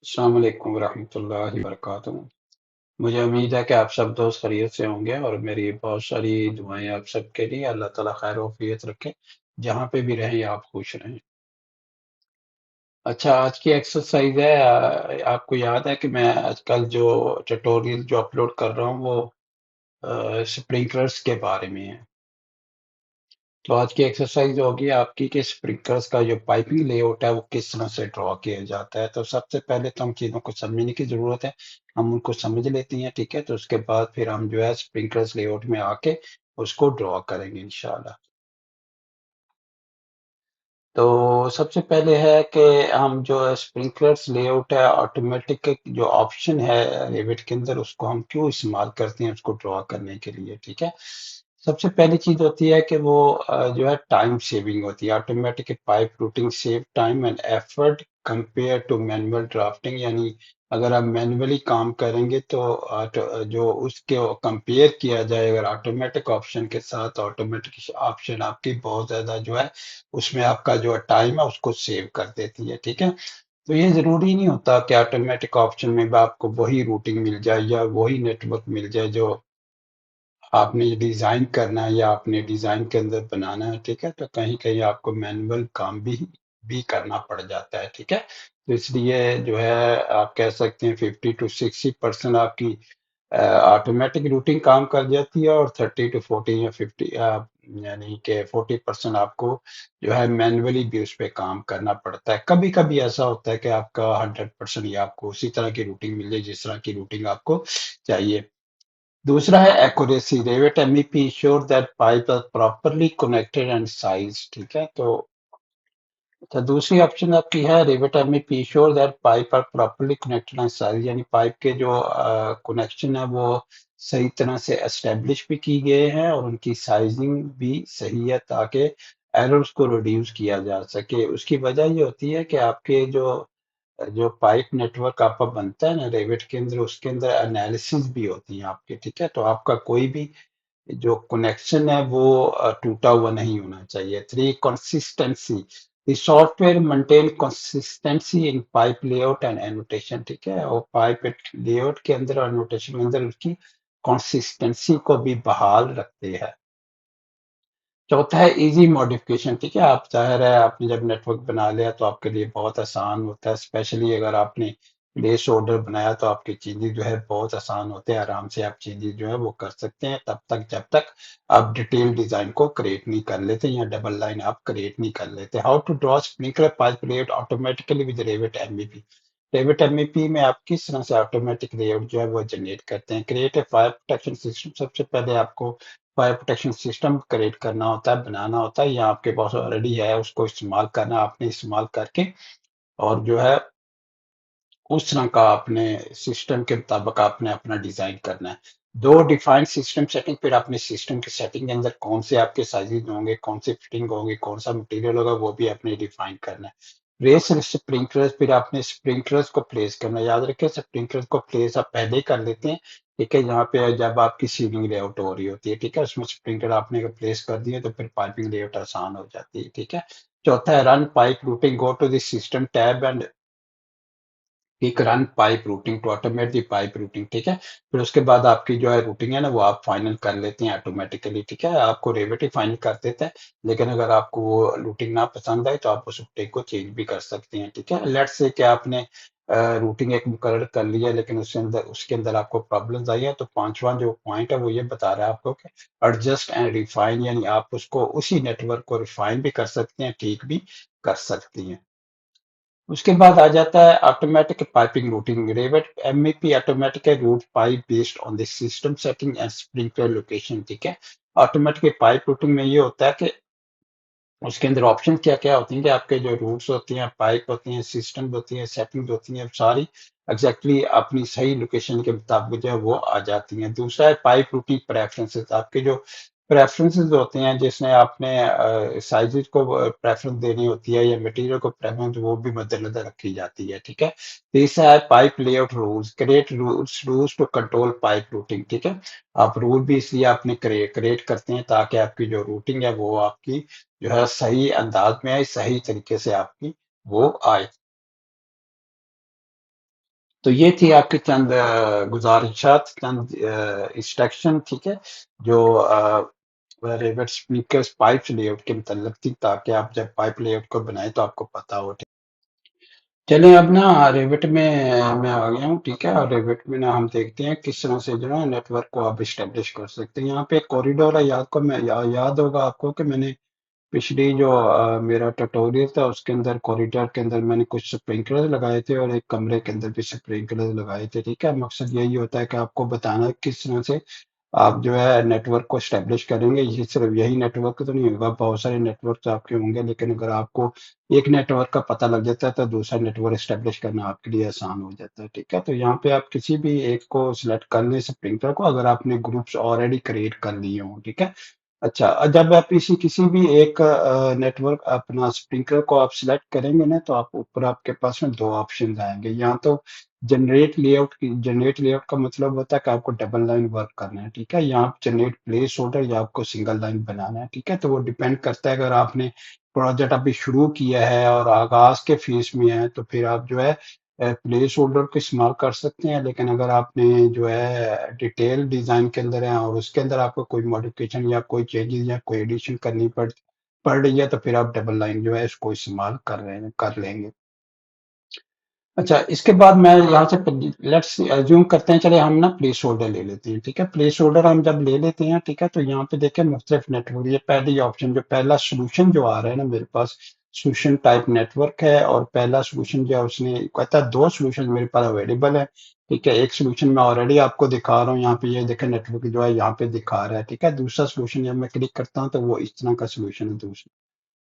अस्सलाम वालेकुम रहमतुल्लाहि वबरकातुहू। मुझे उम्मीद है कि आप सब दोस्त खैरियत से होंगे और मेरी बहुत सारी दुआएं आप सबके लिए। अल्लाह ताला खैर वफियत रखे, जहाँ पे भी रहें आप खुश रहें। अच्छा, आज की एक्सरसाइज है। आपको याद है कि मैं आजकल जो ट्यूटोरियल जो अपलोड कर रहा हूँ वो स्प्रिंकलर्स के बारे में है। तो आज की एक्सरसाइज होगी आपकी कि स्प्रिंकलर्स का जो पाइपिंग लेआउट है वो किस तरह से ड्रॉ किया जाता है। तो सबसे पहले तो हम चीज़ों को समझने की ज़रूरत है। हम उनको समझ लेते हैं, ठीक है? तो उसके बाद फिर हम जो है स्प्रिंकलर्स लेआउट में आके उसको ड्रॉ करेंगे इंशाल्लाह। तो सबसे पहले है कि हम जो स्प्रिंकलर्स लेआउट है ऑटोमेटिक जो ऑप्शन है रेविट के अंदर, उसको हम क्यों इस्तेमाल करते हैं उसको ड्रॉ करने के लिए, ठीक है? सबसे पहली चीज होती है कि वो जो है टाइम सेविंग होती है। Automatic pipe routing save time and effort compare to manual drafting. यानी अगर आप मैन्युअली काम करेंगे तो जो उसके कंपेयर किया जाए अगर ऑटोमेटिक ऑप्शन के साथ, ऑटोमेटिक ऑप्शन आपकी बहुत ज्यादा जो है उसमें आपका जो टाइम है उसको सेव कर देती है, ठीक है? तो ये जरूरी नहीं होता कि ऑटोमेटिक ऑप्शन में भी आपको वही रूटिंग मिल जाए या वही नेटवर्क मिल जाए जो आपने डिजाइन करना है या आपने डिजाइन के अंदर बनाना है, ठीक है? तो कहीं कहीं आपको मैनुअल काम भी करना पड़ जाता है, ठीक है? तो इसलिए जो है आप कह सकते हैं 50 to 60% आपकी ऑटोमेटिक रूटिंग काम कर जाती है और 30 to 40 या 50 यानी कि 40% आपको जो है मैन्युअली भी उस पे काम करना पड़ता है। कभी कभी ऐसा होता है कि आपका 100% ही आपको उसी तरह की रूटिंग मिल जाए जिस तरह की रूटिंग आपको चाहिए। दूसरा है accuracy. Revit MEP sure that pipe are properly connected and size, ठीक है? तो दूसरी ऑप्शन आपकी है Revit MEP sure that pipe are properly connected and size. यानी पाइप के जो कनेक्शन है वो सही तरह से एस्टेब्लिश भी की गए हैं और उनकी साइजिंग भी सही है ताकि एरर्स को रिड्यूस किया जा सके। उसकी वजह ये होती है कि आपके जो जो पाइप नेटवर्क आपका बनता है ना रेविट के अंदर, उसके अंदर एनालिसिस भी होती है आपके, ठीक है? तो आपका कोई भी जो कनेक्शन है वो टूटा हुआ नहीं होना चाहिए। Three, consistency. The software maintain consistency in pipe layout and annotation, ठीक है? और पाइप लेआउट के अंदर और एनोटेशन के अंदर उसकी कंसिस्टेंसी को भी बहाल रखते हैं। चौथा है इजी मॉडिफिकेशन, ठीक है? आप ज़ाहिर है आपने जब नेटवर्क बना लिया तो आपके लिए बहुत आसान होता है, स्पेशली अगर आपने प्लेस ऑर्डर बनाया तो आपकी चीज़ें जो है बहुत आसान होते हैं। आराम से आप चीज़ें जो है वो कर सकते हैं तब तक जब तक आप डिटेल डिज़ाइन को क्रिएट नहीं कर लेते या डबल लाइन आप क्रिएट नहीं कर लेते। How to draw sprinkler pipe layout automatically with Revit MEP. Revit MEP में आप किस तरह से ऑटोमेटिक लेआउट जो है वो जनरेट करते हैं? Create a fire protection system. सबसे पहले आपको फायर प्रोटेक्शन सिस्टम क्रिएट करना होता है, बनाना होता है, या आपके पास ऑलरेडी है उसको इस्तेमाल करना है। आपने इस्तेमाल करके और जो है उस तरह का आपने सिस्टम के मुताबिक आपने अपना डिजाइन करना है। दो, डिफाइंड सिस्टम सेटिंग। फिर आपने सिस्टम के सेटिंग के अंदर कौन से आपके साइजेस होंगे, कौन से फिटिंग होंगे, कौन सा मटेरियल होगा, वो भी आपने डिफाइन करना है। Place sprinklers. फिर आपने स्प्रिंकलर्स को प्लेस करना है। याद रखें स्प्रिंकलर्स को प्लेस आप पहले ही कर लेते हैं, ठीक है? यहाँ पे जब आपकी सीलिंग लेआउट हो रही होती है, ठीक है, उसमें स्प्रिंकलर आपने अगर प्लेस कर दिए तो फिर पाइपिंग लेआउट आसान हो जाती है, ठीक है? चौथा है run pipe routing. Go to this system tab and एक run pipe routing to automate the pipe routing, ठीक है? फिर उसके बाद आपकी जो है रूटिंग है ना वो आप फाइनल कर लेते हैं ऑटोमेटिकली, ठीक है? आपको रेविट ही फाइनल कर देता है, लेकिन अगर आपको वो रूटिंग ना पसंद आए तो आप उस रूटिंग को चेंज भी कर सकते हैं, ठीक है? लेट्स से कि आपने रूटिंग एक मुकर्रर कर लिया लेकिन उसके अंदर आपको प्रॉब्लम्स आई है, तो पांचवा जो पॉइंट है वो ये बता रहा है आपको कि एडजस्ट एंड रिफाइन। यानी आप उसको उसी नेटवर्क को रिफाइन भी कर सकते हैं, ठीक भी कर सकती हैं। उसके बाद आ जाता है automatic piping routing. Revit MEP automatic route pipe based on the system setting and sprinkler location, ठीक है? ऑटोमेटिक पाइप रूटिंग में ये होता है कि उसके अंदर ऑप्शन क्या क्या होती हैं कि आपके जो रूट्स होती हैं, पाइप होती हैं, सिस्टम होती हैं, सेटिंग होती हैं, सारी एग्जैक्टली अपनी सही लोकेशन के मुताबिक जो है वो आ जाती हैं। दूसरा है पाइप रूटिंग प्रेफरेंसेस। आपके जो प्रेफरेंसेस होते हैं जिसमें आपने साइजेस को प्रेफरेंस देनी होती है या मटेरियल को प्रेफरेंस, वो भी मद्देनजर रखी जाती है, ठीक है? तीसरा है pipe layout rules. Create rules to control pipe routing, ठीक है? आप रूल भी इसलिए आपने क्रिएट करते हैं ताकि आपकी जो रूटिंग है वो आपकी जो है सही अंदाज में आए, सही तरीके से आपकी वो आए। तो ये थी आपकी चंद गुजारिशात, चंद इंस्ट्रक्शन, ठीक है, जो रेविट स्पीकर्स पाइप लेआउट के मतलब थी, ताकि आप जब पाइप लेआउट को बनाए तो आपको पता हो। चलिए अब ना रेविट में मैं आ गया हूँ, ठीक है, और रेविट में ना हम देखते हैं किस तरह से जो है नेटवर्क को आप स्टेब्लिश कर सकते हैं। यहाँ पे एक कॉरिडोर है, याद होगा आपको कि मैंने पिछली जो मेरा ट्यूटोरियल था उसके अंदर कॉरिडोर के अंदर मैंने कुछ स्प्रिंकलर लगाए थे और एक कमरे के अंदर भी स्प्रिंकलर लगाए थे, ठीक है। मकसद यही होता है कि आपको बताना है किस तरह से आप जो है नेटवर्क को स्टेब्लिश करेंगे। ये सिर्फ यही नेटवर्क तो नहीं होगा, बहुत सारे नेटवर्क आपके होंगे, लेकिन अगर आपको एक नेटवर्क का पता लग जाता है तो दूसरा नेटवर्क स्टेब्लिश करना आपके लिए आसान हो जाता है, ठीक है। तो यहाँ पे आप किसी भी एक को सिलेक्ट कर लें स्प्रिंकलर को, अगर आपने ग्रुप्स ऑलरेडी क्रिएट कर लिए हों, ठीक है। अच्छा, जब आप इसी किसी भी एक नेटवर्क अपना स्प्रिंकलर को आप सिलेक्ट करेंगे ना, तो आप ऊपर आपके पास में दो ऑप्शन आएंगे। यहाँ तो जनरेट लेआउट का मतलब होता है कि आपको डबल लाइन वर्क करना है, ठीक है। यहाँ जनरेट प्लेस होल्डर या आपको सिंगल लाइन बनाना है, ठीक है। तो वो डिपेंड करता है, अगर आपने प्रोजेक्ट अभी शुरू किया है और आगाज के फेज में है तो फिर आप जो है प्लेस होल्डर को इस्तेमाल कर सकते हैं। लेकिन अगर आपने जो है डिटेल डिजाइन के अंदर है और उसके अंदर आपको कोई मॉडिफिकेशन या कोई चेंजेस या कोई एडिशन करनी पड़ रही है, तो फिर आप डबल लाइन जो है इसको इस्तेमाल कर लेंगे। अच्छा, इसके बाद मैं यहाँ से लेट्स अज्यूम करते हैं, चले हम ना प्लेस होल्डर ले लेते हैं, ठीक है। प्लेस होल्डर हम जब ले लेते हैं, ठीक है, तो यहाँ पे देखें मुख्तलिफ नेटवर्क, ये पहली ऑप्शन जो पहला सोल्यूशन जो आ रहा है ना मेरे पास, सोल्यूशन टाइप नेटवर्क है, और पहला सोल्यूशन जो है उसने कहता है दो सोल्यूशन मेरे पास अवेलेबल है, ठीक है। एक सोल्यूशन मैं ऑलरेडी आपको दिखा रहा हूँ, यहाँ पे ये देखें नेटवर्क जो है यहाँ पे दिखा रहा है, ठीक है। दूसरा सोल्यूशन जब मैं क्लिक करता हूँ तो वो इस तरह का सोल्यूशन है दूसरा,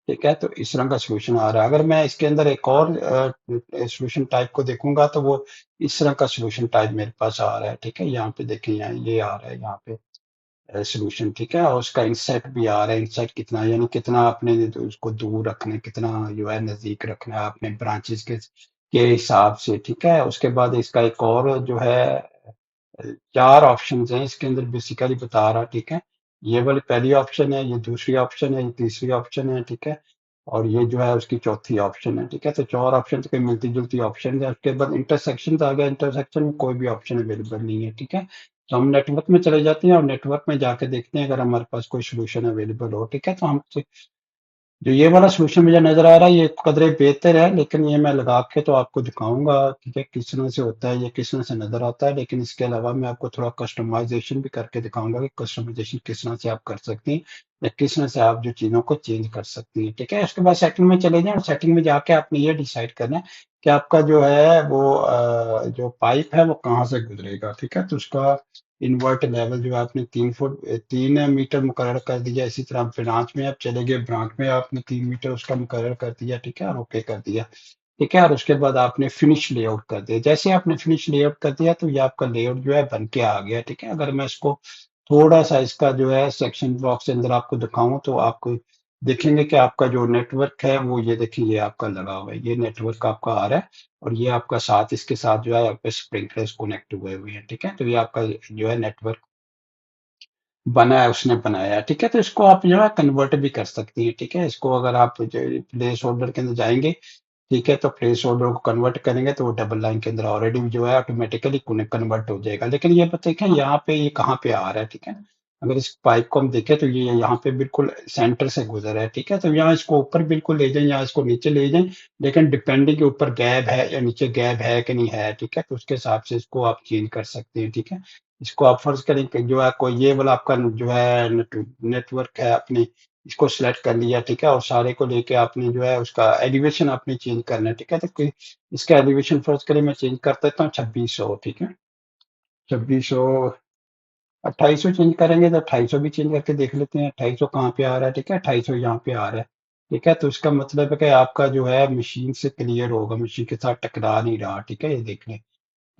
ठीक है। तो इस तरह का सॉल्यूशन आ रहा है। अगर मैं इसके अंदर एक और सॉल्यूशन टाइप को देखूंगा तो वो इस तरह का सॉल्यूशन टाइप मेरे पास आ रहा है, ठीक है। यहाँ पे देखें, यहाँ ये आ रहा है, यहाँ पे सॉल्यूशन, ठीक है। और उसका इंसाइट भी आ रहा है, इंसाइट कितना, यानी कितना आपने तो उसको दूर रखना है, कितना जो है नजदीक रखना है आपने ब्रांचेस के हिसाब से, ठीक है। उसके बाद इसका एक और जो है चार ऑप्शन हैं इसके अंदर बेसिकली बता रहा, ठीक है। ये वाली पहली ऑप्शन है, ये दूसरी ऑप्शन है, ये तीसरी ऑप्शन है, ठीक है। और ये जो है उसकी चौथी ऑप्शन है, ठीक है। तो चार ऑप्शन तो कोई मिलती जुलती ऑप्शन है। उसके बाद इंटरसेक्शन आ गया, इंटरसेक्शन में कोई भी ऑप्शन अवेलेबल नहीं है, ठीक है। तो हम नेटवर्क में चले जाते हैं और नेटवर्क में जाके देखते हैं अगर हमारे पास कोई सोल्यूशन अवेलेबल हो, ठीक है। तो हम जो ये वाला सॉल्यूशन मुझे नज़र आ रहा है ये कदरे बेहतर है, लेकिन ये मैं लगा के तो आपको दिखाऊँगा, ठीक है, किस तरह से होता है, ये किस तरह से नज़र आता है। लेकिन इसके अलावा मैं आपको थोड़ा कस्टमाइज़ेशन भी करके दिखाऊँगा कि कस्टमाइज़ेशन किस तरह से आप कर सकती हैं या किस तरह से आप जो चीज़ों को चेंज कर सकती हैं, ठीक है। उसके बाद सेटिंग में चले जाएँ और सेटिंग में जाके आपने ये डिसाइड करना है कि आपका जो है वो जो पाइप है वो कहाँ से गुज़रेगा, ठीक है। तो उसका इन्वर्ट लेवल जो है आपने 3 मीटर मुकर्रर कर दिया। इसी तरह ब्रांच में आप चले गए, ब्रांच में आपने 3 मीटर उसका मुकर्रर कर दिया, ठीक है, और ओके कर दिया, ठीक है। और उसके बाद आपने फिनिश लेआउट कर दिया। जैसे आपने फिनिश लेआउट कर दिया तो ये आपका लेआउट जो है बन के आ गया, ठीक है। अगर मैं इसको थोड़ा सा इसका जो है सेक्शन बॉक्स के अंदर आपको दिखाऊं तो आपको देखेंगे कि आपका जो नेटवर्क है वो ये देखिए ये आपका लगा हुआ है, ये नेटवर्क आपका आ रहा है और ये आपका साथ इसके साथ जो है आपके स्प्रिंकलर्स कनेक्ट हुए हुए हैं, ठीक है। तो ये आपका जो है नेटवर्क बना है, उसने बनाया है, ठीक है। तो इसको आप जो है कन्वर्ट भी कर सकती हैं, ठीक है। इसको अगर आप जो प्लेस होल्डर के अंदर जाएंगे, ठीक है, तो प्लेस होल्डर को कन्वर्ट करेंगे तो वो डबल लाइन के अंदर ऑलरेडी जो है ऑटोमेटिकली कन्वर्ट हो जाएगा। लेकिन ये देखें यहाँ पे ये कहाँ पे आ रहा है, ठीक है। अगर इस पाइप को हम देखें तो ये यहाँ पे बिल्कुल सेंटर से गुजर रहा है, ठीक है। तो यहाँ इसको ऊपर बिल्कुल ले जाएं या इसको नीचे ले जाएं, लेकिन डिपेंडिंग के ऊपर गैप है या नीचे गैप है कि नहीं है, ठीक है। तो उसके हिसाब से इसको आप चेंज कर सकते हैं, ठीक है। इसको आप फर्ज करें कि जो है कोई ये वाला आपका जो है नेटवर्क है अपनी, इसको सिलेक्ट कर लिया, ठीक है। और सारे को लेके आपने जो है उसका एलिवेशन आपने चेंज करना है, ठीक है। तो इसका एलिवेशन फर्ज करें मैं चेंज कर देता हूँ 2600, ठीक है। 2600, 2800 चेंज करेंगे तो 2800 भी चेंज करके देख लेते हैं 2800 कहाँ पे आ रहा है, ठीक है। 2800 यहाँ पे आ रहा है, ठीक है। तो इसका मतलब है कि आपका जो है मशीन से क्लियर होगा, मशीन के साथ टकरा नहीं रहा, ठीक है। ये देख लें,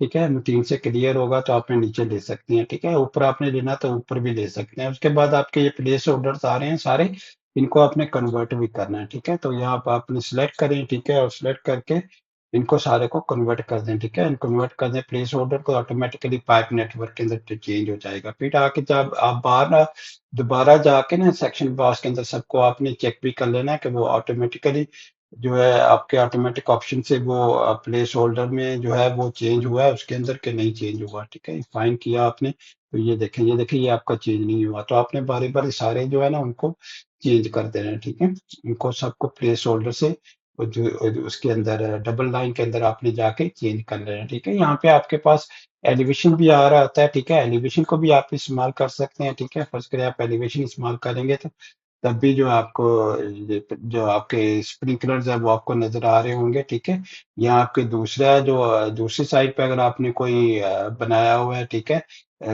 ठीक है। मशीन से क्लियर होगा तो आपने नीचे ले सकते हैं, ठीक है। ऊपर आपने लेना तो ऊपर भी ले सकते हैं। उसके बाद आपके ये प्लेस ऑर्डर्स आ रहे हैं सारे, इनको आपने कन्वर्ट भी करना है, ठीक है। तो यहाँ आप आपने सिलेक्ट करें, ठीक है, और सिलेक्ट करके इनको सारे को कन्वर्ट कर दें, ठीक है। कन्वर्ट कर दें प्लेस ऑर्डर को, ऑटोमेटिकली पाइप नेटवर्क के अंदर चेंज हो जाएगा। फिर आके जब आप बाहर दोबारा जाके ना सेक्शन बॉक्स के अंदर सबको आपने चेक भी कर लेना है कि वो ऑटोमेटिकली जो है आपके ऑटोमेटिक ऑप्शन से वो प्लेस होल्डर में जो है वो चेंज हुआ है उसके अंदर के नहीं चेंज हुआ, ठीक है। फाइन किया आपने तो ये देखें ये आपका चेंज नहीं हुआ, तो आपने बारी बारी सारे जो है ना उनको चेंज कर देना है, ठीक है। उनको सबको प्लेस होल्डर से वो जो उसके अंदर डबल लाइन के अंदर आपने जाके चेंज कर लेना है, ठीक है। यहाँ पे आपके पास एलिवेशन भी आ रहा होता है, ठीक है। एलिवेशन को भी आप इस्तेमाल कर सकते हैं, ठीक है। फर्ज करें आप एलिवेशन इस्तेमाल करेंगे तो तब भी जो आपको जो आपके स्प्रिंकलर्स है वो आपको नजर आ रहे होंगे, ठीक है। यहाँ आपके दूसरा जो दूसरी साइड पे अगर आपने कोई बनाया हुआ है, ठीक है,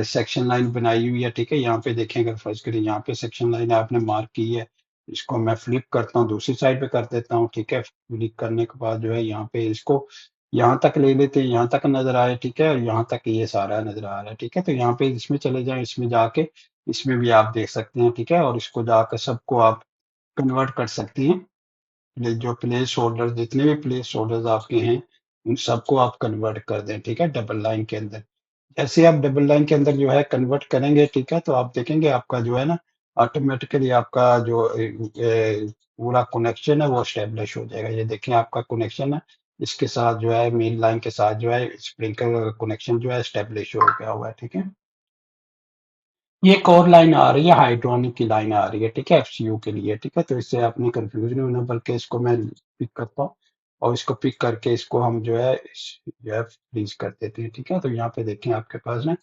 सेक्शन लाइन बनाई हुई है, ठीक है। यहाँ पे देखें अगर फर्ज करें यहाँ पे सेक्शन लाइन आपने मार्क की है, इसको मैं फ्लिप करता हूँ दूसरी साइड पे कर देता हूँ, ठीक है। फ्लिप करने के बाद जो है यहाँ पे इसको यहाँ तक ले लेते हैं, यहाँ तक नजर आए, ठीक है। और यहाँ तक ये सारा नजर आ रहा है, ठीक है। तो यहाँ पे इसमें चले जाएं, इसमें जाके इसमें भी आप देख सकते हैं, ठीक है। और इसको जाकर सबको आप कन्वर्ट कर सकती हैं। जो प्लेस होल्डर जितने भी प्लेस होल्डर्स आपके हैं उन सबको आप कन्वर्ट कर दें, ठीक है, डबल लाइन के अंदर। जैसे आप डबल लाइन के अंदर जो है कन्वर्ट करेंगे, ठीक है, तो आप देखेंगे आपका जो है ना ऑटोमेटिकली आपका जो पूरा कनेक्शन है वो स्टेब्लिश हो जाएगा। ये देखें आपका कनेक्शन है इसके साथ जो है मेन लाइन के साथ जो है स्प्रिंकलर कनेक्शन जो है स्टेब्लिश हो गया हुआ है, ठीक है। ये एक और लाइन आ रही है, हाइड्रोनिक की लाइन आ रही है, ठीक है, एफसीयू के लिए, ठीक है। तो इससे आपने कंफ्यूज नहीं होना, बल्कि इसको मैं पिक करता हूँ और इसको पिक करके इसको हम जो है जो है फ्रीज कर देते हैं, ठीक है। तो यहाँ पे देखें आपके पास ना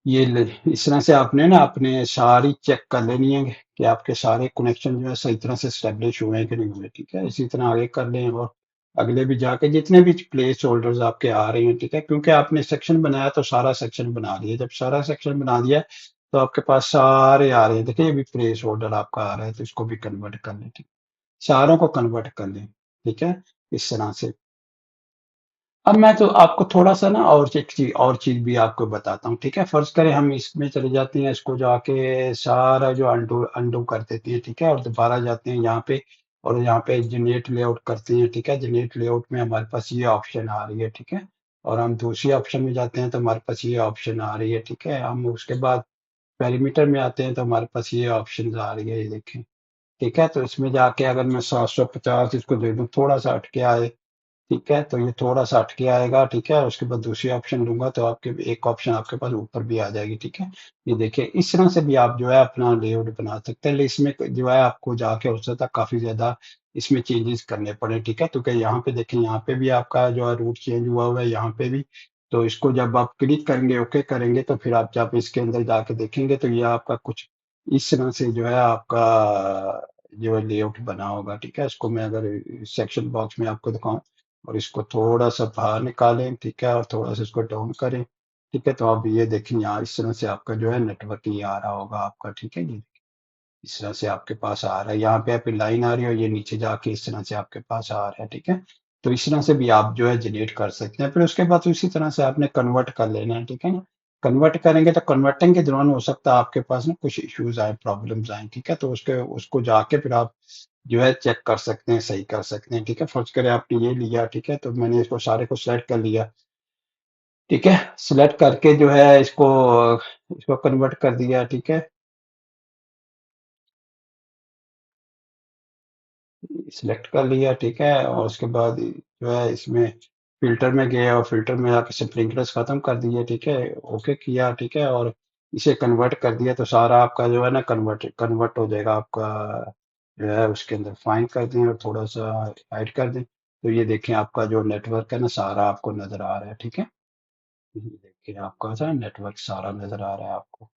इस तरह से आपने ना अपने सारी चेक कर लेनी है कि आपके सारे कनेक्शन जो है सही तरह से स्टेब्लिश हुए हैं कि नहीं हुए, ठीक है। इसी तरह आगे कर लें और अगले भी जाके जितने भी प्लेस होल्डर्स आपके आ रहे हैं, ठीक है, क्योंकि आपने सेक्शन बनाया तो सारा सेक्शन बना लिया। जब सारा सेक्शन बना दिया तो आपके पास सारे आ रहे हैं, देखिए ये भी प्लेस होल्डर आपका आ रहा है, तो इसको भी कन्वर्ट कर लें, ठीक। सारों को कन्वर्ट कर लें, ठीक है, इस तरह से। अब मैं तो आपको थोड़ा-सा ना और चीज़ भी आपको बताता हूँ, ठीक है? फ़र्ज़ करें हम इसमें चले जाते हैं, इसको जाके सारा जो अनडू अनडू कर देते हैं, ठीक है? और दोबारा जाते हैं यहाँ पे और यहाँ पे जनरेट लेआउट करते हैं, ठीक है? जनरेट लेआउट में हमारे पास ये ऑप्शन आ रही है, ठीक है? और हम दूसरी ऑप्शन में जाते हैं तो हमारे पास ये ऑप्शन आ रही है, ठीक है? हम उसके बाद पेरीमीटर में आते हैं तो हमारे पास ये ऑप्शंस आ रही है, ये देखें, ठीक है? तो इसमें जाके अगर मैं 750 इसको दे दूँ, थोड़ा-सा हट के आए, ठीक है, तो ये थोड़ा-सा हट के आएगा, ठीक है, उसके बाद दूसरी ऑप्शन लूँगा तो आपके एक ऑप्शन आपके पास ऊपर भी आ जाएगी, ठीक है। ये देखिए इस तरह से भी आप जो है अपना लेआउट बना सकते हैं, लेकिन इसमें जो है आपको जाके हो सकता है काफ़ी ज़्यादा इसमें चेंजेस करने पड़े, ठीक है, क्योंकि यहाँ पे देखें यहाँ पे भी आपका जो है रूट चेंज हुआ है, यहाँ पे भी। तो इसको जब आप क्लिक करेंगे, ओके करेंगे, तो फिर आप जब इसके अंदर जाके देखेंगे तो ये आपका कुछ इस तरह से जो है आपका जो है लेआउट बना होगा, ठीक है। इसको मैं अगर सेक्शन बॉक्स में आपको दिखाऊँ और इसको थोड़ा-सा बाहर निकालें, ठीक है, और थोड़ा-सा इसको डाउन करें, ठीक है, तो अब ये देखें यहाँ इस तरह से आपका जो है नेटवर्क ये आ रहा होगा आपका, ठीक है। ये इस तरह से आपके पास आ रहा है, यहाँ पे आपकी लाइन आ रही है और ये नीचे जाके इस तरह से आपके पास आ रहा है, ठीक है। तो इस तरह से भी आप जो है जनरेट कर सकते हैं, फिर उसके बाद उसी तरह से आपने कन्वर्ट कर लेना है, ठीक है ना। कन्वर्ट करेंगे तो कन्वर्टिंग के दौरान हो सकता है आपके पास ना कुछ इश्यूज आए, प्रॉब्लम्स आए, ठीक है। तो उसके उसको जाके फिर आप जो है चेक कर सकते हैं, सही कर सकते हैं, ठीक है। फर्ज करें आपने ये लिया, ठीक है, तो मैंने इसको सारे को सेलेक्ट कर लिया, ठीक है। सेलेक्ट करके जो है इसको इसको कन्वर्ट कर दिया, ठीक है। सिलेक्ट कर लिया, ठीक है। और उसके बाद जो है इसमें फ़िल्टर में गए और फ़िल्टर में जाके स्प्रिंकलर्स ख़त्म कर दिए, ठीक है। ओके किया, ठीक है। और इसे कन्वर्ट कर दिया तो सारा आपका जो है ना कन्वर्ट कन्वर्ट हो जाएगा आपका जो है उसके अंदर फाइन कर दें और थोड़ा-सा हाइड कर दें। तो ये देखें आपका जो नेटवर्क है ना सारा आपको नज़र आ रहा है, ठीक है। ये देखिए आपका जो है नेटवर्क सारा नज़र आ रहा है आपको।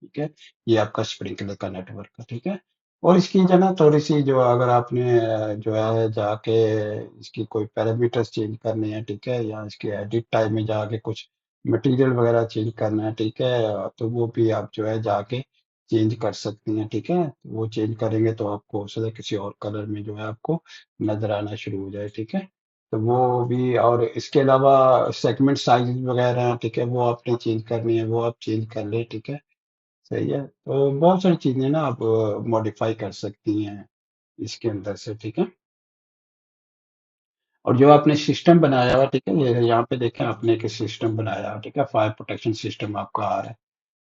ठीक है, ये आपका स्प्रिंकलर का नेटवर्क है, ठीक है। और इसकी जो है ना थोड़ी-सी जो अगर आपने जो है जाके इसकी कोई पैरामीटर्स चेंज करने हैं, ठीक है, या इसके एडिट टाइप में जाके कुछ मटीरियल वगैरह चेंज करना है, ठीक है, तो वो भी आप जो है जाके चेंज कर सकती हैं, ठीक है। तो वो चेंज करेंगे तो आपको हो सकता है किसी और कलर में जो है आपको नज़र आना शुरू हो जाए, ठीक है। तो वो भी और इसके अलावा सेगमेंट साइज़ वगैरह, ठीक है, वो आपने चेंज करनी है, वो आप चेंज कर लें, ठीक है। सही है। तो बहुत सारी चीज़ें ना आप मॉडिफ़ाई कर सकती हैं इसके अंदर से, ठीक है। और जो आपने सिस्टम बनाया हुआ, ठीक है, ये यहाँ पे देखें आपने एक सिस्टम बनाया हुआ, ठीक है, फायर प्रोटेक्शन सिस्टम आपका आ रहा है,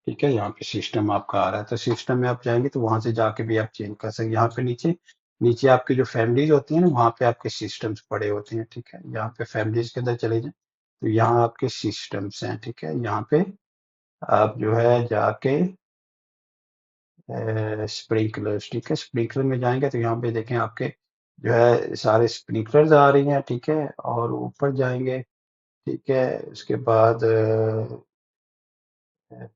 ठीक है, यहाँ पे सिस्टम आपका आ रहा है, तो सिस्टम में आप जाएँगे तो वहाँ से जाके भी आप चेंज कर सकते हैं। यहाँ पे नीचे नीचे आपकी जो फैमिलीज होती है ना, वहाँ पे आपके सिस्टम्स पड़े होते हैं, ठीक है। यहाँ पे फैमिलीज के अंदर चले जाएं, तो यहाँ आपके सिस्टम्स हैं, ठीक है। यहाँ पे आप जो है जाके स्प्रिंकलर्स, ठीक है, स्प्रिंकलर में जाएंगे तो यहाँ पे देखें आपके जो है सारे स्प्रिंकलर्स आ रही हैं, ठीक है। और ऊपर जाएंगे, ठीक है। उसके बाद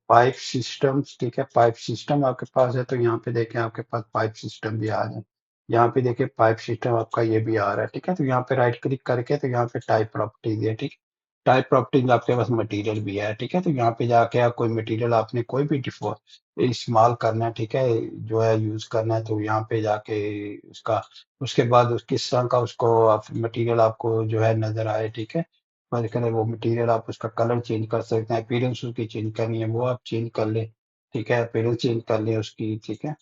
पाइप सिस्टम्स, ठीक है, पाइप सिस्टम आपके पास है, तो यहाँ पे देखें आपके पास पाइप सिस्टम भी आ जाए। यहाँ पे देखिए पाइप सिस्टम आपका ये भी आ रहा है, ठीक है। तो यहाँ पे राइट क्लिक करके तो यहाँ पे टाइप प्रॉपर्टीज है, ठीक है। टाइप प्रॉपर्टीज आपके पास मटेरियल भी है, ठीक है। तो यहाँ पे जाके आप कोई मटेरियल आपने कोई भी डिफॉल्ट इस्तेमाल करना है, ठीक है, जो है यूज करना है, तो यहाँ पे जाके उसका, उसके बाद उस किस तरह का उसको आप मटेरियल आपको जो है नजर आए, ठीक है। फर्ज करें वो मटेरियल आप उसका कलर चेंज कर सकते हैं, अपीयरेंस उसकी चेंज करनी है वो आप चेंज कर लें, ठीक है, अपीयरेंस चेंज कर लें उसकी, ठीक है,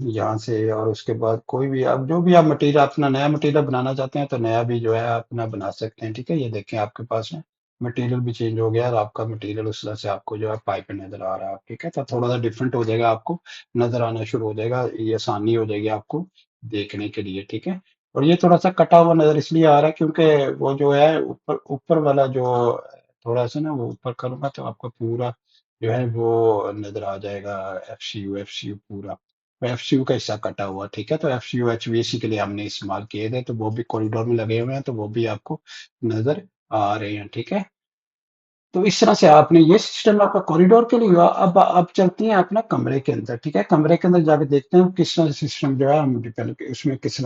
यहाँ से। और उसके बाद कोई भी आप जो भी आप मटेरियल अपना नया मटेरियल बनाना चाहते हैं तो नया भी जो है अपना बना सकते हैं, ठीक है। ये देखें आपके पास में मटेरियल भी चेंज हो गया और आपका मटेरियल उस तरह से आपको जो है पाइप में नजर आ रहा है, ठीक है। तो थोड़ा सा डिफरेंट हो जाएगा, आपको नजर आना शुरू हो जाएगा, ये आसानी हो जाएगी आपको देखने के लिए, ठीक है। और ये थोड़ा सा कटा हुआ नजर इसलिए आ रहा है क्योंकि वो जो है ऊपर ऊपर वाला जो थोड़ा सा ना वो ऊपर करूंगा तो आपको पूरा जो है वो नजर आ जाएगा, एफ सी यू पूरा, एफसीयू का हिस्सा कटा हुआ, ठीक है। तो एफसीयू एचवीएसी के लिए हमने इस्तेमाल किए थे, तो वो भी कॉरिडोर में लगे हुए हैं, तो वो भी आपको नजर आ रहे हैं, ठीक है। तो इस तरह से आपने ये सिस्टम आपका कॉरिडोर के लिए हुआ। अब चलती हैं अपना कमरे के अंदर, ठीक है। कमरे के अंदर जाके देखते हैं किस तरह से सिस्टम जो है हम डिपेंड उसमें किस,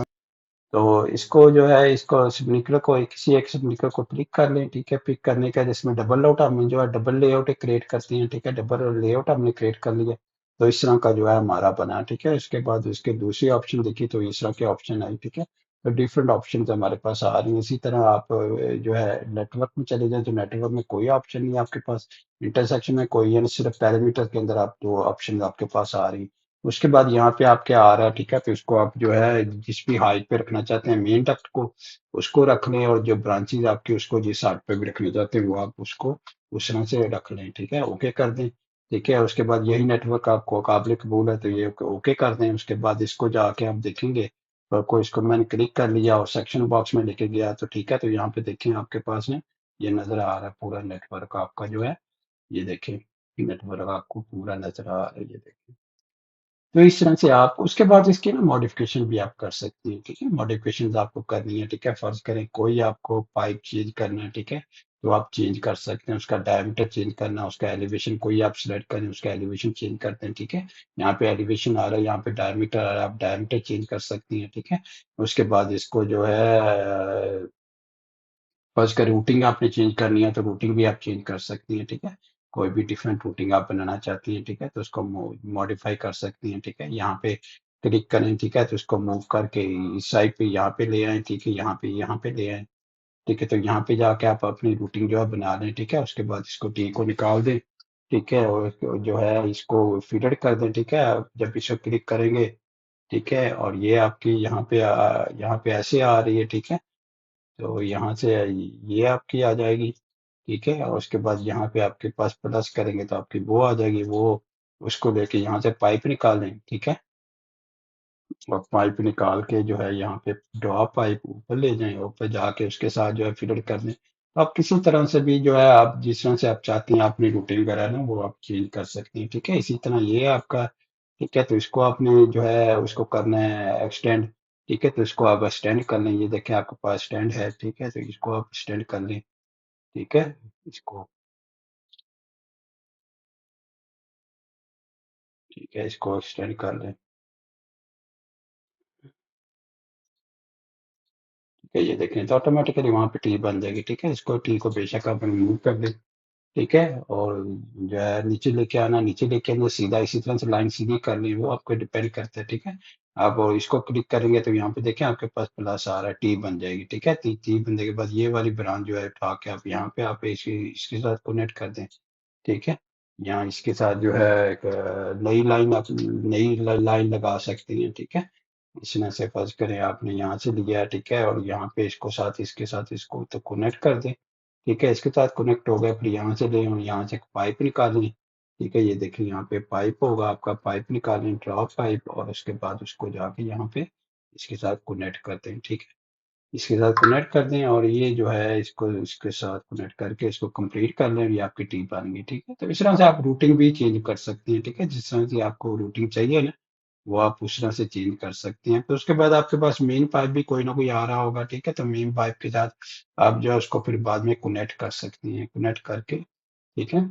तो इसको जो है इसको स्प्रिंकलर को किसी एक स्प्रिंकलर को पिक कर लें, ठीक है। पिक करने का जिसमें डबल लेआउट हमने जो है डबल लेआउट क्रिएट करती हैं, ठीक है। डबल लेआउट हमने क्रिएट कर लिया, तो इस तरह का जो है हमारा बना, ठीक है। उसके बाद उसके दूसरी ऑप्शन देखी तो इस तरह के ऑप्शन आई, ठीक है। तो डिफरेंट ऑप्शन हमारे पास आ रही हैं। इसी तरह आप जो है नेटवर्क में चले जाएं तो नेटवर्क में कोई ऑप्शन नहीं है आपके पास, इंटरसेक्शन में कोई है नहीं, सिर्फ पैरामीटर के अंदर आप दो ऑप्शन आपके पास आ रही हैं। उसके बाद यहाँ पे आपके आ रहा है, ठीक है। तो इसको आप जो है जिस भी हाइट पे रखना चाहते हैं मेन डक्ट को, उसको रख लें, और जो ब्रांचेज आपकी उसको जिस हाइट पे भी रखना चाहते हैं वो आप उसको उस तरह से रख लें, ठीक है। ओके कर दें, ठीक है। उसके बाद यही नेटवर्क आपको काबिल कबूल है तो ये ओके कर दें। उसके बाद इसको जाके आप देखेंगे, तो कोई इसको मैंने क्लिक कर लिया और सेक्शन बॉक्स में लेके गया तो ठीक है। तो यहाँ पे देखें आपके पास में ये नजर आ रहा है पूरा नेटवर्क आपका जो है, ये देखें नेटवर्क आपको पूरा नजर आ रहा है, ये देखें। तो इस तरह से आप उसके बाद इसकी ना मॉडिफिकेशन भी आप कर सकती हैं, ठीक है। मॉडिफिकेशन आपको करनी है, ठीक है। फर्ज करें कोई आपको पाइप चेंज करना है, ठीक है, तो आप चेंज कर सकते हैं। उसका डायमीटर चेंज करना, उसका एलिवेशन कोई आप सिलेक्ट करें, उसका एलिवेशन चेंज करते हैं, ठीक है। यहाँ पे एलिवेशन आ रहा है, यहाँ पे डायमीटर आ रहा है, आप डायमीटर चेंज कर सकती हैं, ठीक है। उसके बाद इसको जो है फर्स्ट का रूटिंग आपने चेंज करनी है तो रूटिंग भी आप चेंज कर सकती हैं, ठीक है। कोई भी डिफरेंट रूटिंग आप बनाना चाहती हैं, ठीक है, तो उसको मॉडिफाई कर सकती हैं, ठीक है। यहाँ पे क्लिक करें, ठीक है, तो उसको मूव करके इस साइड पे यहाँ पे ले आए, ठीक है, यहाँ पे ले आए, ठीक है। तो यहाँ पे जाके आप अपनी रूटिंग जो है बना लें, ठीक है। उसके बाद इसको टी को निकाल दें, ठीक है, और जो है इसको फीडर कर दें, ठीक है। जब इसको क्लिक करेंगे, ठीक है, और ये आपकी यहाँ पे ऐसे आ रही है, ठीक है। तो यहाँ से ये आपकी आ जाएगी, ठीक है। और उसके बाद यहाँ पे आपके पास प्लस करेंगे तो आपकी वो आ जाएगी, वो उसको लेके यहाँ से पाइप निकालें, ठीक है। और पाइप निकाल के जो है यहाँ पे ड्रॉप पाइप ऊपर ले जाएं, ऊपर जाके उसके साथ जो है फिलर कर दें। तो आप किसी तरह से भी जो है आप जिस तरह से आप चाहती हैं अपनी रूटीन वगैरह ना वो आप चेंज कर सकती हैं, ठीक है। इसी तरह ये आपका, ठीक है। तो इसको आपने जो है उसको करना है एक्सटेंड, ठीक है। तो इसको आप एक्सटेंड कर लें, ये देखें आपके पास स्टैंड है, ठीक है। तो इसको आप एक्सटेंड कर लें, ठीक है। इसको, ठीक है, इसको एक्सटेंड कर लें, ठीक है। ये देखें तो ऑटोमेटिकली वहाँ पे टी बन जाएगी, ठीक है। इसको टी को बेशक आप रिमूव कर दें, ठीक है। और जो है नीचे लेके आना, नीचे लेके आना सीधा इसी तरह से लाइन सीधी करनी, वो आपको डिपेंड करता है, ठीक है। आप और इसको क्लिक करेंगे तो यहाँ पे देखें आपके पास प्लस आ रहा है, टी बन जाएगी, ठीक है। टी बनने के बाद ये वाली ब्रांच जो है उठा के आप यहाँ पे आप इसके साथ कनेक्ट कर दें, ठीक है। यहाँ इसके साथ जो है एक नई लाइन आप नई लाइन लगा सकती हैं, ठीक है। इसमें से फर्ज करें आपने यहाँ से लिया है, ठीक है, और यहाँ पे इसके साथ इसको तो कनेक्ट कर दें, ठीक है। इसके साथ कनेक्ट हो गया, फिर यहाँ से लें और यहाँ से एक पाइप निकालें, ठीक है, ये देखिए यहाँ पे पाइप होगा, आपका पाइप निकालें, ड्रॉप पाइप, और उसके बाद उसको जाके यहाँ पे इसके साथ कनेक्ट करते हैं। ठीक है, इसके साथ कनेक्ट कर दें, और ये जो है इसको इसके साथ कनेक्ट करके इसको कंप्लीट कर लें, ये आपकी टीम बन गई। ठीक है, तो इस तरह से आप रूटिंग भी चेंज कर सकते हैं। ठीक है, जिस तरह से आपको रूटिंग चाहिए ना, वो आप उस तरह से चेंज कर सकते हैं। फिर उसके बाद आपके पास मेन पाइप भी कोई ना कोई आ रहा होगा। ठीक है, तो मेन पाइप के साथ आप जो है उसको फिर बाद में कनेक्ट कर सकती हैं, कनेक्ट करके। ठीक है,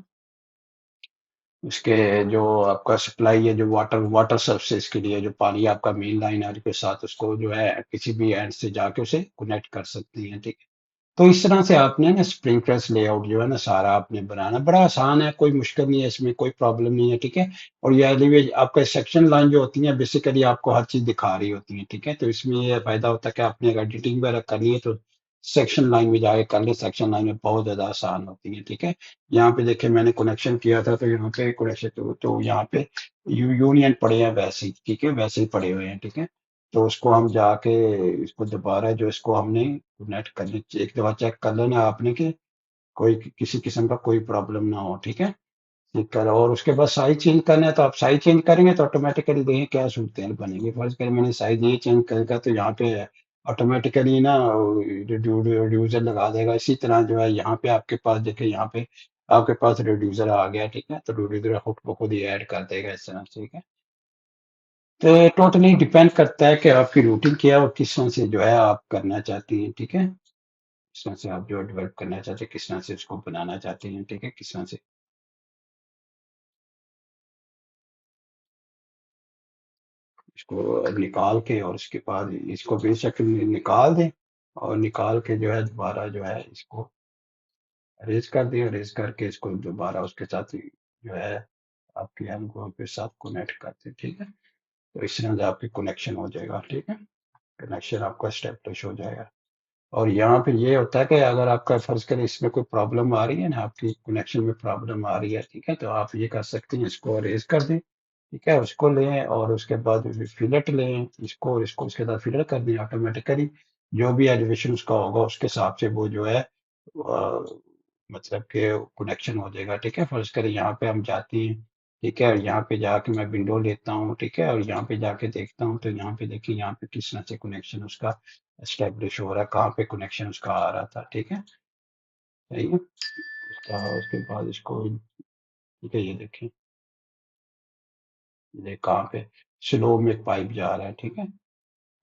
उसके जो आपका सप्लाई है, जो वाटर वाटर सर्विसेज के लिए जो पानी आपका मेन लाइन है के साथ, उसको जो है किसी भी एंड से जाके उसे कनेक्ट कर सकती हैं। ठीक है, तो इस तरह से आपने ना स्प्रिंकलर्स लेआउट जो है ना सारा आपने बनाना, बड़ा आसान है, कोई मुश्किल नहीं है, इसमें कोई प्रॉब्लम नहीं है। ठीक है, और ये एलिवेज आपका सेक्शन लाइन जो होती है बेसिकली आपको हर चीज दिखा रही होती है। ठीक है, तो इसमें ये फायदा होता है कि आपने अगर एडिटिंग वगैरह करनी है तो सेक्शन लाइन में जाके कर ले, सेक्शन लाइन में बहुत ज्यादा आसान होती है। ठीक है, यहाँ पे देखिए मैंने कनेक्शन किया था, तो यहाँ पे कनेक्शन तो यहाँ पे यूनियन पड़े हैं वैसे ही। ठीक है, वैसे ही पड़े हुए हैं। ठीक है, तो उसको हम जाके इसको दोबारा जो इसको हमने नेट कर एक दफा चेक कर लेना आपने कि कोई किसी किस्म का कोई प्रॉब्लम ना हो। ठीक है, ठीक कर, और उसके बाद साइज चेंज करना है तो आप साइज चेंज करेंगे तो ऑटोमेटिकली देखें क्या सूरत बनेगी। फर्ज करें मैंने साइज ये चेंज करेगा तो यहाँ पे ऑटोमेटिकली ना रिड्यूसर लगा देगा। इसी तरह जो है यहाँ पे आपके पास देखिए, यहाँ पे आपके पास रिड्यूसर आ गया। ठीक है, तो रिड्यूसर खुद ब खुद ही ऐड कर देगा इस तरह से। ठीक है, तो टोटली डिपेंड करता है कि आपकी रूटीन क्या है और किस तरह से जो है आप करना चाहती हैं। ठीक है, किस तरह से आप जो डेवलप करना चाहते हैं, किस तरह से उसको बनाना चाहते हैं। ठीक है, किस तरह से इसको निकाल के, और उसके बाद इसको बेशक निकाल दें, और निकाल के जो है दोबारा जो है इसको अरेज कर दें, अरेज करके इसको दोबारा उसके साथ जो है आपके एल्गो के साथ कनेक्ट कर दें। ठीक है, तो इस तरह से आपकी कनेक्शन हो जाएगा। ठीक है, कनेक्शन आपका स्टेब्लिश हो जाएगा। और यहाँ पे ये होता है कि अगर आपका फर्ज करें इसमें कोई प्रॉब्लम आ रही है ना, आपकी कनेक्शन में प्रॉब्लम आ रही है। ठीक है, तो आप ये कर सकते हैं, इसको रेज कर दें। ठीक है, उसको लें और उसके बाद फिलट लें, इसको और इसको उसके साथ फिलर कर दें। ऑटोमेटिकली जो भी एलिवेशन उसका होगा उसके हिसाब से वो जो है मतलब कि कनेक्शन हो जाएगा। ठीक है, फर्ज करें यहाँ पे हम जाते हैं। ठीक है, और यहाँ पे जाके मैं विंडो लेता हूँ। ठीक है, और यहाँ पे जाके देखता हूँ, तो यहाँ पे देखिए यहाँ पे किस तरह से कनेक्शन उसका एस्टेब्लिश हो रहा है, कहाँ पे कनेक्शन उसका आ रहा था। ठीक है, सही है उसका। उसके बाद इसको, ठीक है, ये देखें, ये कहाँ पे स्लो में पाइप जा रहा है। ठीक है,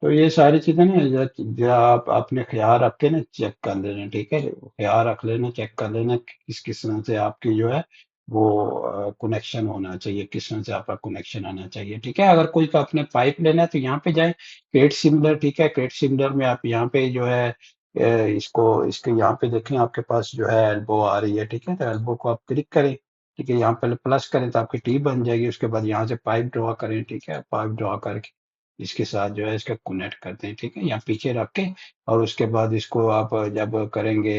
तो ये सारी चीजें ना जरा आप अपने ख्याल रख के ना चेक कर लेना। ठीक है, ख्याल रख लेना, चेक कर लेना कि किस किस तरह से आपकी जो है वो कनेक्शन होना चाहिए, किस तरह से आपका कनेक्शन आना चाहिए। ठीक है, अगर कोई का अपने पाइप लेना है तो यहाँ पे जाए क्रिएट सिमिलर। ठीक है, क्रिएट सिमिलर में आप यहाँ पे जो है इसको इसके यहाँ पे देखें आपके पास जो है एल्बो आ रही है। ठीक है, तो एल्बो को आप क्लिक करें। ठीक है, यहाँ पे प्लस करें तो आपकी टी बन जाएगी। उसके बाद यहाँ से पाइप ड्रॉ करें। ठीक है, पाइप ड्रॉ करके इसके साथ जो है इसका कनेक्ट करते हैं। ठीक है, यहाँ पीछे रख के, और उसके बाद इसको आप जब करेंगे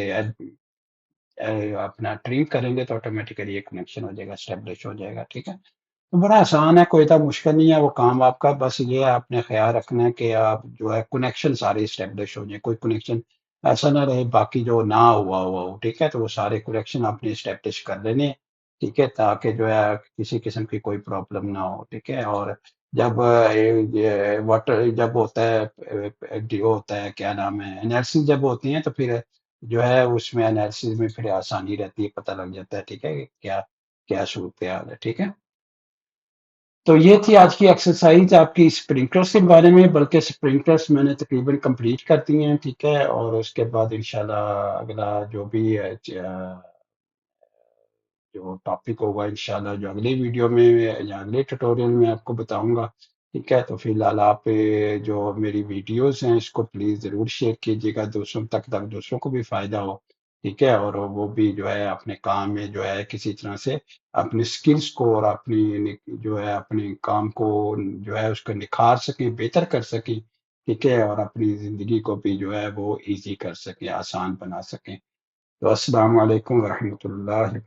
अपना ट्रिम करेंगे तो ऑटोमेटिकली ये कनेक्शन हो जाएगा, स्टेब्लिश हो जाएगा। ठीक है, तो बड़ा आसान है, कोई इतना मुश्किल नहीं है वो काम आपका। बस ये है आपने ख्याल रखना है कि आप जो है कनेक्शन सारे स्टेब्लिश हो जाए, कोई कनेक्शन ऐसा ना रहे बाकी जो ना हुआ हुआ हो। ठीक है, तो वो सारे कनेक्शन आपने स्टेब्लिश कर लेने हैं। ठीक है, ताकि जो है किसी किस्म की कोई प्रॉब्लम ना हो। ठीक है, और जब वाटर जब होता है वो होता है क्या नाम है एनालिसिस जब होती है, तो फिर जो है उसमें एनालिसिस में फिर आसानी रहती है, पता लग जाता है। ठीक है, कि क्या क्या सूरत हाल है। ठीक है, तो ये थी आज की एक्सरसाइज आपकी स्प्रिंकलर्स के बारे में, बल्कि स्प्रिंकलर्स मैंने तकरीबन कंप्लीट कर दी हैं। ठीक है, और उसके बाद इंशाल्लाह अगला जो भी जो टॉपिक होगा इंशाल्लाह जो अगले वीडियो में या अगले ट्यूटोरियल में आपको बताऊंगा। ठीक है, तो फिलहाल आप जो मेरी वीडियोस हैं इसको प्लीज़ ज़रूर शेयर कीजिएगा दूसरों तक, ताकि दूसरों को भी फ़ायदा हो। ठीक है, और वो भी जो है अपने काम में जो है किसी तरह से अपनी स्किल्स को और अपनी जो है अपने काम को जो है उसको निखार सकें, बेहतर कर सकें। ठीक है, और अपनी ज़िंदगी को भी जो है वो ईज़ी कर सकें, आसान बना सकें। तो अस्सलाम वालेकुम वरहमतुल्लाहि